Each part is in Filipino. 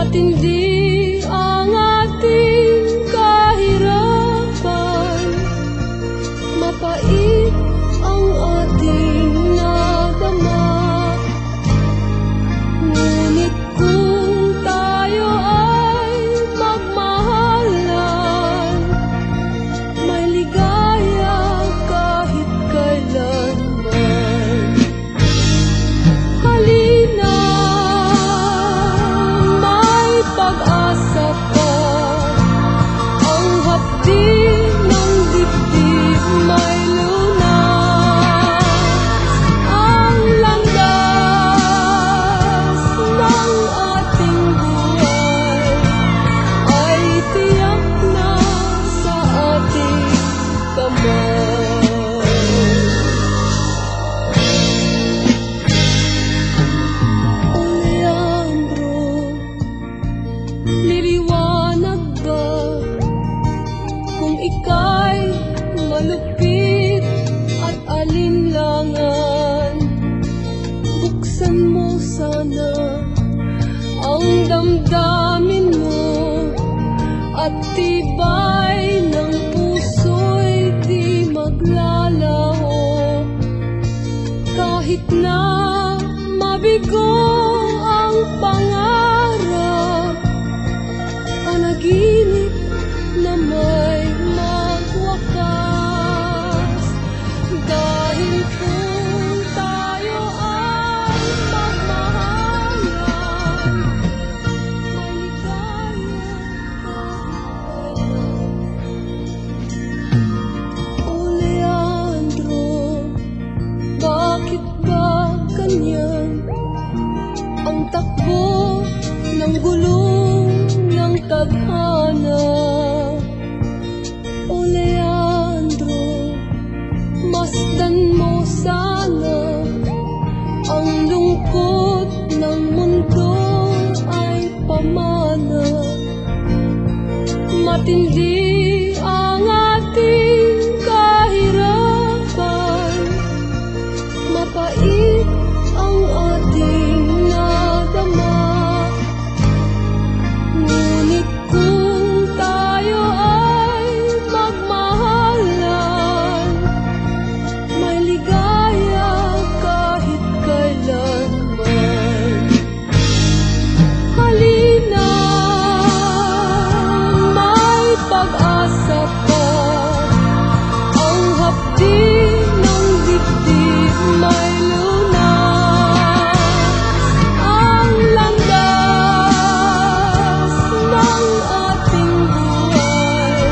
Matindi ang ating kahirapan, mapait ang ating nadama. Ngunit kung tayo ay magmahalan, may ligaya kahit kailanman. Halina, pag-asa pa, ang hapdi ng dibdib may lunas. Ang landas ng ating buhay ay tiyak na sa ating kamay. Liliwanag ba kung ika'y malupit at alinlangan? Buksan mo sana ang damdamin mo at tibay ng puso'y di maglalaho. Kahit na mabigo ang pangarap, panaginip na may magwakas. Dahil kung tayo ay magmahalan, may ligaya kahit kailan. O Leandro, bakit ba ganyan ang takbo ng gulong ng tadhana? O Leandro, masdan mo sana ang lungkot ng mundo ay pamana. Matindi ang ating kahirapan, mapait ang ating nadama. Ngunit kung tayo ay magmahalan, may ligaya kahit kailanman. Halina, may pag-asa pa, ang hapdi ng dibdib may lunas. Ang landas ng ating buhay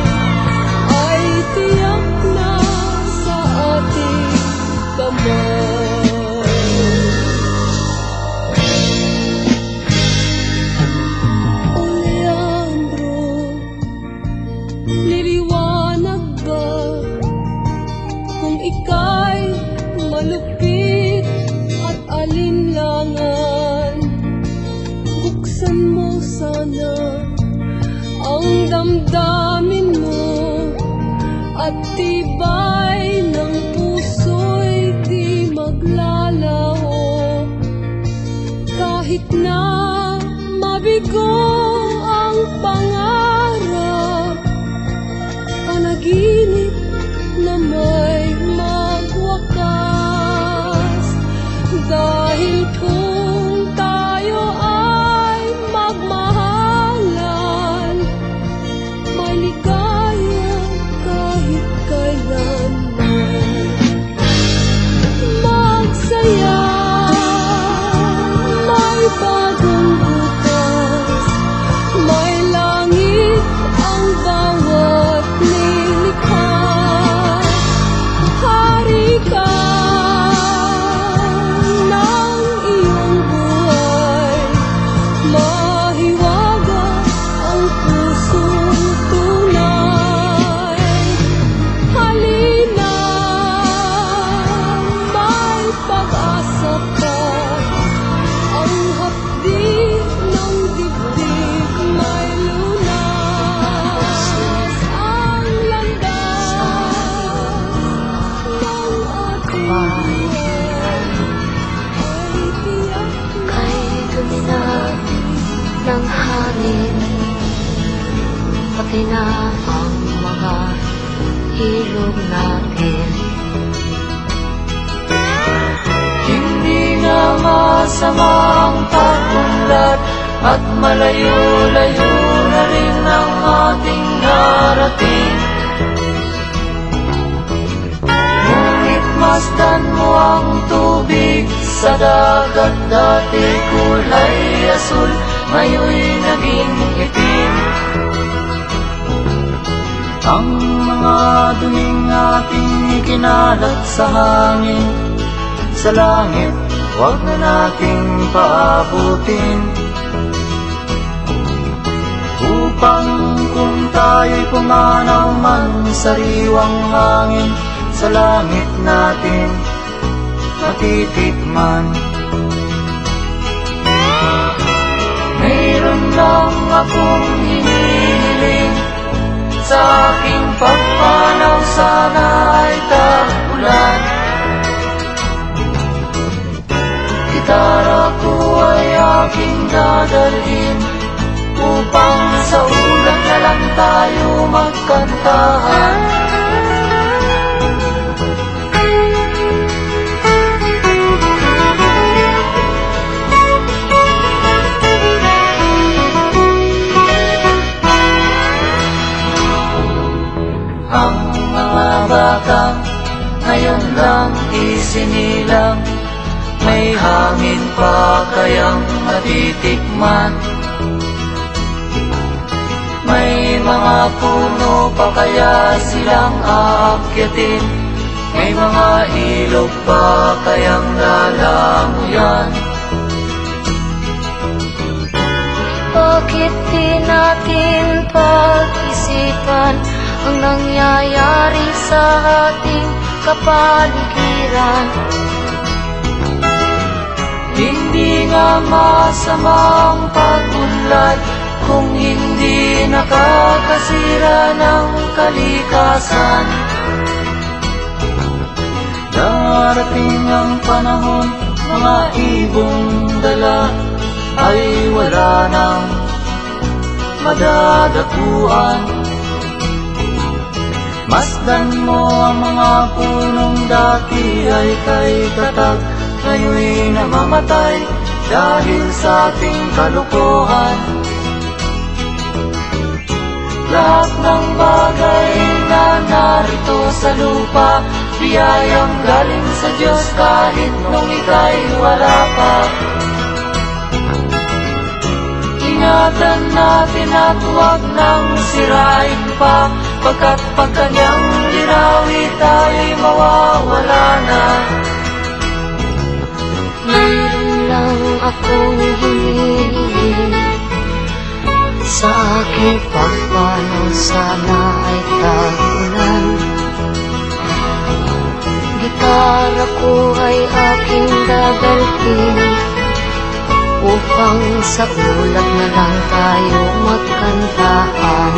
ay tiyak na sa ating kamay. O Leandro, liliwanag ba kung ika'y malupit at alinlangan? Buksan mo sana ang damdamin mo at tibay ng puso'y di maglalaho. Kahit na mabigo ang pangarap, panaginip na may magwakas. Dahil kung tayo ay magmahalan, may ligaya kahit kailanman. Magsaya, may bagong bukas, may langit ang bawat nilikha. pati na ang mga ilog natin. Hindi na masama ang pag-unlad at malayo-layo na rin ang ating narating. Ngunit masdan mo ang tubig sa dagat, dati kulay asul, ngayon'y naging itim. Ang mga duming ating ikinalat sa hangin, sa langit, huwag na nating paabutin. Upang kung tayo'y pumanaw man sa sariwang hangin, sa langit natin matitikman. Mayroon lang akong hinihiling, sa aking pagpanaw sana ay tag-ulan. Gitara ko ay aking dadalhin, upang sa ulap na lang tayo magkantahan. Ang mga batang ngayon lang isinilang, may hangin pa kayang matitikman. May mga puno pa kaya silang aakyatin, may mga ilog pa kayang lalanguyan. Bakit di natin pag-isipan ang nangyayari sa ating kapaligiran? Hindi nga masama ang pag-unlad kung hindi nakakasira ng kalikasan. Darating ang panahon, mga ibong dala ay wala nang madadapuan. Masdan mo ang mga punong dati ay kay katag, ngayon'y namamatay dahil sa ating kalukuhan. Lahat ng bagay na narito sa lupa, biyayang galing sa Diyos kahit nung ika'y wala pa. Ingatan natin at huwag nang sirain pa, pagkat pag kanyang dinawi tayo'y mawawala na. Mayroon lang akong hinihiling, sa aking pagpanaw sana ay tag-ulan. Gitara ko ay aking dadalhin, upang sa ulap na lang tayo magkantahan.